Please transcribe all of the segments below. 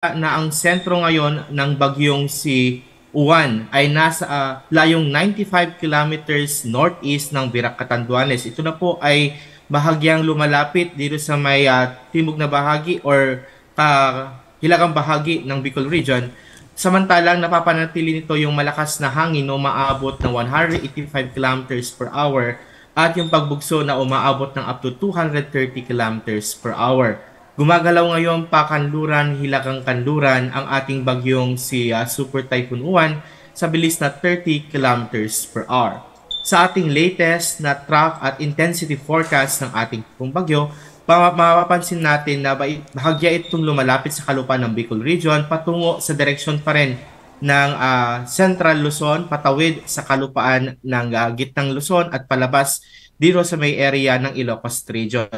na ang sentro ngayon ng bagyong si Uwan ay nasa layong 95 kilometers northeast ng Virac, Catanduanes. Ito na po ay bahagyang lumalapit dito sa may timog na bahagi or hilagang bahagi ng Bicol Region. Samantalang napapanatili nito yung malakas na hangin na umaabot ng 185 kilometers per hour at yung pagbugso na umaabot ng up to 230 kilometers per hour. Gumagalaw ngayon pa kanluran, hilagang kanluran ang ating bagyong si Super Typhoon Uwan sa bilis na 30 kilometers per hour. Sa ating latest na track at intensity forecast ng ating pong bagyo, mapapansin natin na bahagya itong lumalapit sa kalupaan ng Bicol Region patungo sa direksyon pa rin ng Central Luzon, patawid sa kalupaan ng Gitnang Luzon at palabas dito sa may area ng Ilocos Region.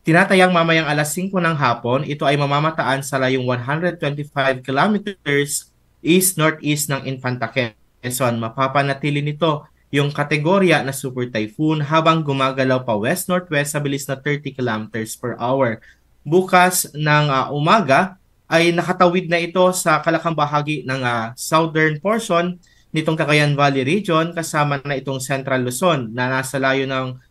Tinatayang mamayang alas 5 ng hapon, ito ay mamamataan sa layong 125 kilometers east-northeast ng Infanta Quezon. Mapapanatili nito yung kategorya na super typhoon habang gumagalaw pa west-northwest sa bilis na 30 kilometers per hour. Bukas ng umaga ay nakatawid na ito sa kalakang bahagi ng southern portion nitong Cagayan Valley Region kasama na itong Central Luzon na nasa layo ng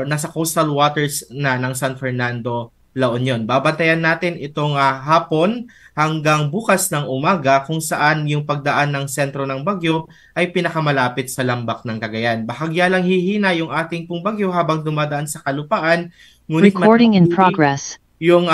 nasa coastal waters na ng San Fernando, La Union. Babantayan natin itong hapon hanggang bukas ng umaga kung saan yung pagdaan ng sentro ng bagyo ay pinakamalapit sa lambak ng Cagayan. Bahagya lang hihina yung ating pong bagyo habang dumadaan sa kalupaan, ngunit Recording in progress. yung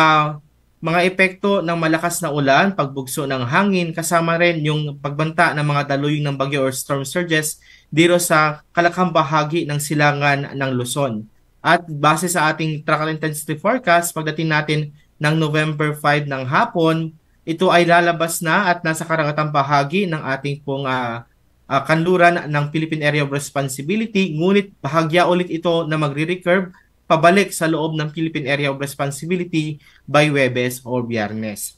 mga epekto ng malakas na ulan, pagbugso ng hangin, kasama rin yung pagbanta ng mga daluyan ng bagyo or storm surges dito sa kalakang bahagi ng silangan ng Luzon. At base sa ating track and intensity forecast, pagdating natin ng November 5 ng hapon, ito ay lalabas na at nasa karagatang bahagi ng ating pong kanluran ng Philippine Area of Responsibility, ngunit bahagya ulit ito na magre-recurve pabalik sa loob ng Philippine Area of Responsibility by Huwebes o Biyernes.